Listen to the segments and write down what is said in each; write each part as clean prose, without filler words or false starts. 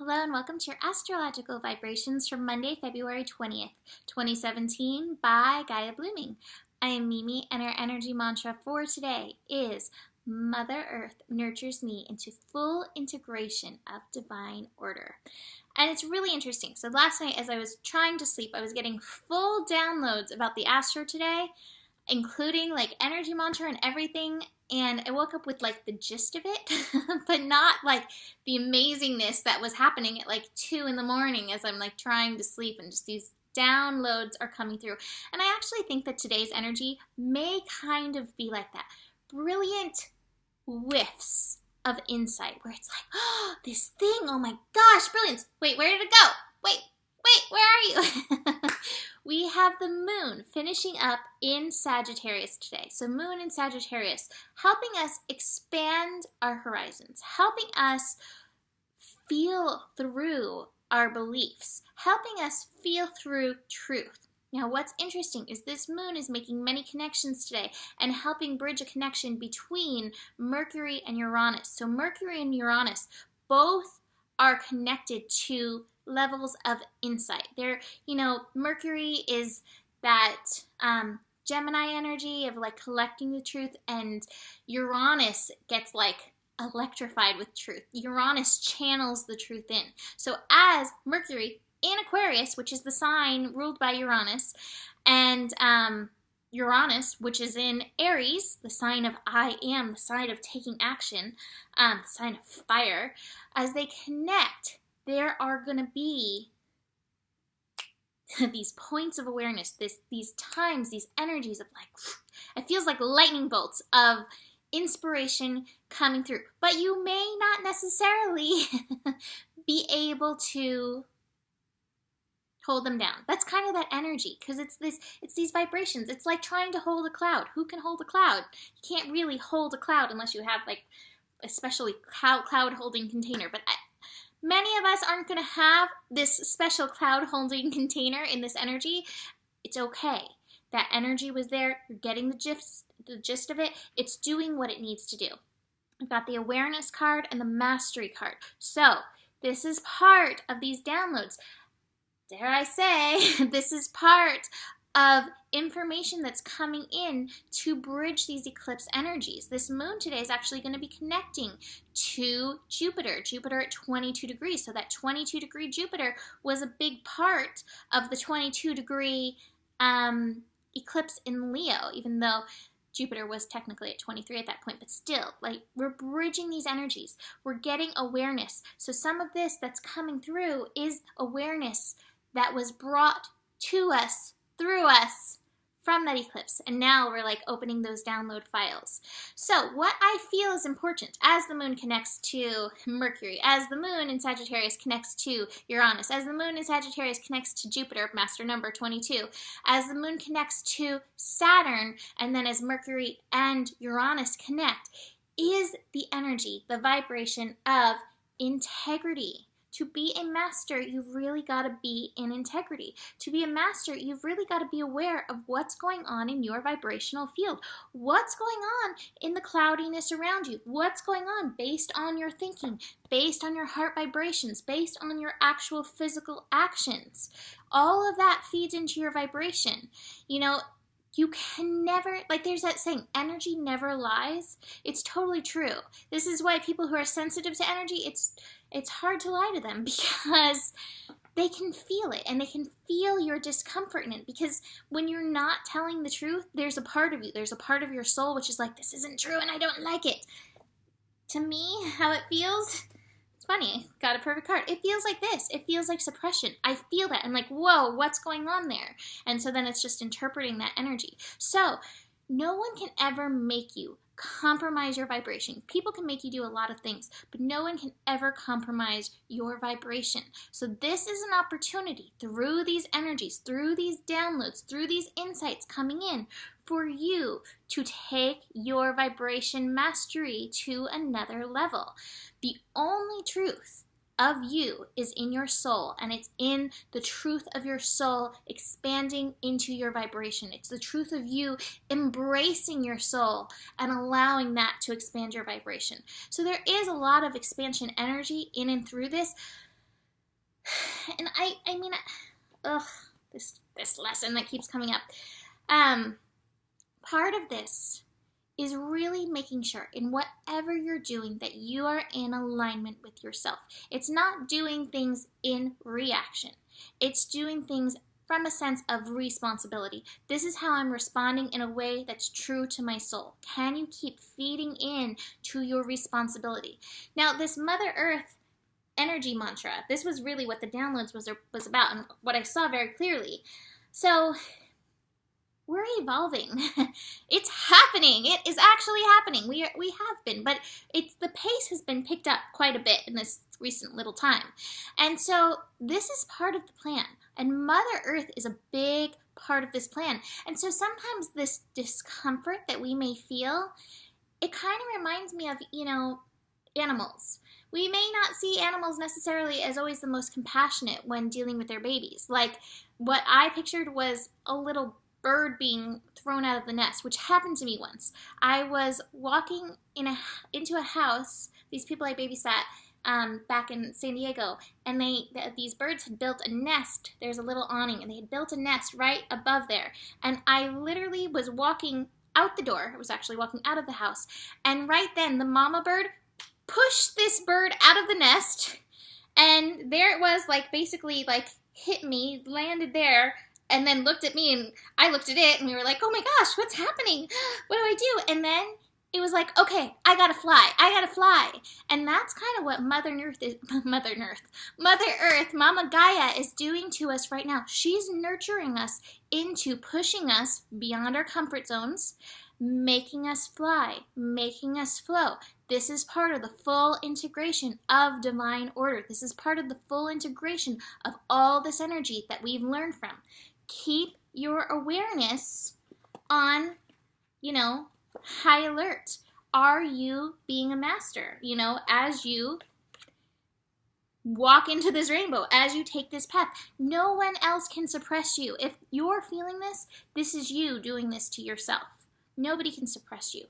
Hello and welcome to your astrological vibrations for Monday, February 20th, 2017 by Gaia Blooming. I am Mimi and our energy mantra for today is Mother Earth nurtures me into full integration of divine order. And it's really interesting. So last night as I was trying to sleep, I was getting full downloads about the astro today, including like energy mantra and everything. And I woke up with like the gist of it, but not like the amazingness that was happening at like 2 in the morning as I'm like trying to sleep, and just these downloads are coming through. And I actually think that today's energy may kind of be like that. Brilliant whiffs of insight where it's like, oh, this thing, oh my gosh, brilliance. Wait, where did it go? Wait, where are you? We have the moon finishing up in Sagittarius today. So moon in Sagittarius, helping us expand our horizons, helping us feel through our beliefs, helping us feel through truth. Now, what's interesting is this moon is making many connections today and helping bridge a connection between Mercury and Uranus. So Mercury and Uranus both are connected to levels of insight. Mercury is that Gemini energy of like collecting the truth, and Uranus gets like electrified with truth. Uranus channels the truth in. So as Mercury in Aquarius, which is the sign ruled by Uranus, and Uranus, which is in Aries, the sign of I am, the sign of taking action, the sign of fire, as they connect, there are going to be these points of awareness, these times, these energies of like, it feels like lightning bolts of inspiration coming through. But you may not necessarily be able to hold them down. That's kind of that energy, because it's these vibrations. It's like trying to hold a cloud. Who can hold a cloud? You can't really hold a cloud unless you have like especially cloud holding container. But many of us aren't going to have this special cloud holding container in this energy. It's okay. That energy was there. You're getting the gist of it. It's doing what it needs to do. I've got the awareness card and the mastery card. So this is part of these downloads. Dare I say, this is part of information that's coming in to bridge these eclipse energies. This moon today is actually going to be connecting to Jupiter at 22 degrees. So that 22 degree Jupiter was a big part of the 22 degree eclipse in Leo, even though Jupiter was technically at 23 at that point, but still, like, we're bridging these energies. We're getting awareness. So some of this that's coming through is awareness that was brought to us, through us, from that eclipse. And now we're like opening those download files. So what I feel is important as the moon connects to Mercury, as the moon in Sagittarius connects to Uranus, as the moon in Sagittarius connects to Jupiter, master number 22, as the moon connects to Saturn, and then as Mercury and Uranus connect, is the energy, the vibration of integrity. To be a master, you've really got to be in integrity. To be a master, you've really got to be aware of what's going on in your vibrational field. What's going on in the cloudiness around you? What's going on based on your thinking, based on your heart vibrations, based on your actual physical actions? All of that feeds into your vibration. You can never, like there's that saying, energy never lies. It's totally true. This is why people who are sensitive to energy, it's hard to lie to them, because they can feel it and they can feel your discomfort in it, because when you're not telling the truth, there's a part of you, there's a part of your soul which is like, this isn't true and I don't like it. To me, how it feels, it's funny, got a perfect card. It feels like this. It feels like suppression. I feel that. I'm like, whoa, what's going on there? And so then it's just interpreting that energy. So no one can ever make you compromise your vibration. People can make you do a lot of things, but no one can ever compromise your vibration. So this is an opportunity through these energies, through these downloads, through these insights coming in, for you to take your vibration mastery to another level. The only truth of you is in your soul, and it's in the truth of your soul expanding into your vibration. It's the truth of you embracing your soul and allowing that to expand your vibration. So there is a lot of expansion energy in and through this, And I mean, ugh, this lesson that keeps coming up. Part of this is really making sure in whatever you're doing that you are in alignment with yourself. It's not doing things in reaction. It's doing things from a sense of responsibility. This is how I'm responding in a way that's true to my soul. Can you keep feeding in to your responsibility? Now, this Mother Earth energy mantra, this was really what the downloads was about and what I saw very clearly. So we're evolving. It's happening. It is actually happening. We have been, but the pace has been picked up quite a bit in this recent little time. And so this is part of the plan. And Mother Earth is a big part of this plan. And so sometimes this discomfort that we may feel, it kind of reminds me of, animals. We may not see animals necessarily as always the most compassionate when dealing with their babies. Like what I pictured was a little bird being thrown out of the nest, which happened to me once. I was walking into a house, these people I babysat back in San Diego, and these birds had built a nest. There's a little awning, and they had built a nest right above there. And I literally was walking out the door. I was actually walking out of the house, and right then the mama bird pushed this bird out of the nest, and there it was, basically hit me, landed there, and then looked at me, and I looked at it, and we were like, oh my gosh, what's happening? What do I do? And then it was like, okay, I gotta fly. And that's kind of what Mother Earth, Mama Gaia is doing to us right now. She's nurturing us into pushing us beyond our comfort zones, making us fly, making us flow. This is part of the full integration of divine order. This is part of the full integration of all this energy that we've learned from. Keep your awareness on, high alert. Are you being a master? As you walk into this rainbow, as you take this path, no one else can suppress you. If you're feeling this is you doing this to yourself. Nobody can suppress you.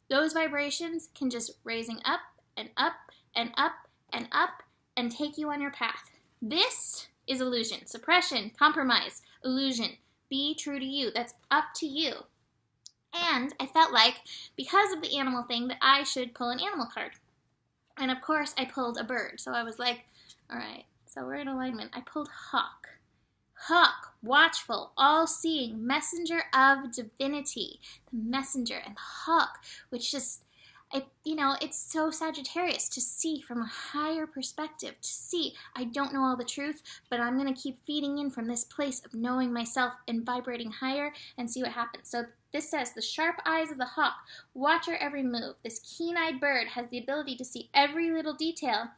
Those vibrations can just raising up and up and up and up and take you on your path. This is illusion, suppression, compromise, illusion. Be true to you. That's up to you. And I felt like, because of the animal thing, that I should pull an animal card. And of course, I pulled a bird. So I was like, all right, so we're in alignment. I pulled hawk. Hawk, watchful, all-seeing, messenger of divinity. The messenger and the hawk, which just, it's so Sagittarius to see from a higher perspective, to see, I don't know all the truth, but I'm going to keep feeding in from this place of knowing myself and vibrating higher and see what happens. So this says, the sharp eyes of the hawk watch our every move. This keen-eyed bird has the ability to see every little detail,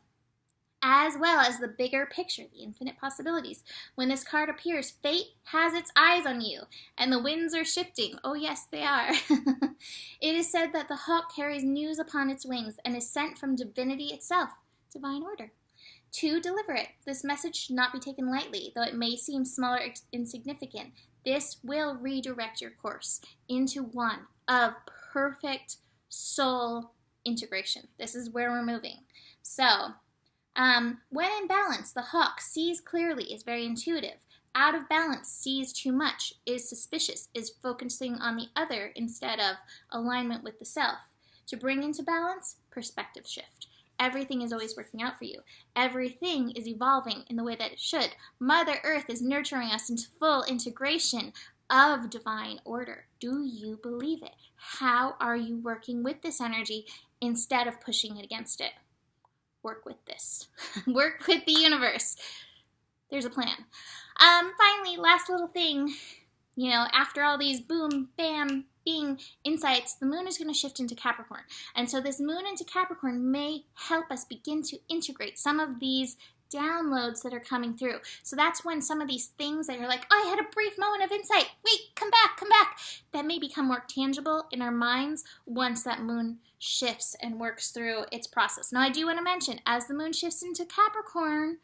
as well as the bigger picture, the infinite possibilities. When this card appears, fate has its eyes on you, and the winds are shifting. Oh yes, they are. It is said that the hawk carries news upon its wings and is sent from divinity itself, divine order, to deliver it. This message should not be taken lightly, though it may seem small or insignificant. This will redirect your course into one of perfect soul integration. This is where we're moving. So, when in balance, the hawk sees clearly, is very intuitive. Out of balance, sees too much, is suspicious, is focusing on the other instead of alignment with the self. To bring into balance, perspective shift. Everything is always working out for you. Everything is evolving in the way that it should. Mother Earth is nurturing us into full integration of divine order. Do you believe it? How are you working with this energy instead of pushing it against it? Work with this. Work with the universe. There's a plan. Finally, last little thing, after all these boom, bam, bing insights, the moon is going to shift into Capricorn. And so this moon into Capricorn may help us begin to integrate some of these downloads that are coming through. So that's when some of these things that you're like, oh, I had a brief moment of insight. Wait, come back. That may become more tangible in our minds once that moon shifts and works through its process. Now, I do want to mention, as the moon shifts into Capricorn,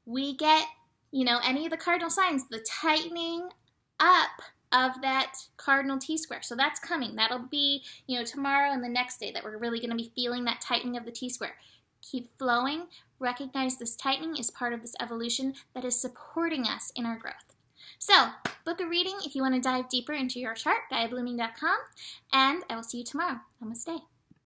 we get, any of the cardinal signs, the tightening up of that cardinal T-square. So that's coming. That'll be, tomorrow and the next day that we're really going to be feeling that tightening of the T-square. Keep flowing, recognize this tightening is part of this evolution that is supporting us in our growth. So, book a reading if you want to dive deeper into your chart, GaiaBlooming.com, and I will see you tomorrow. Namaste.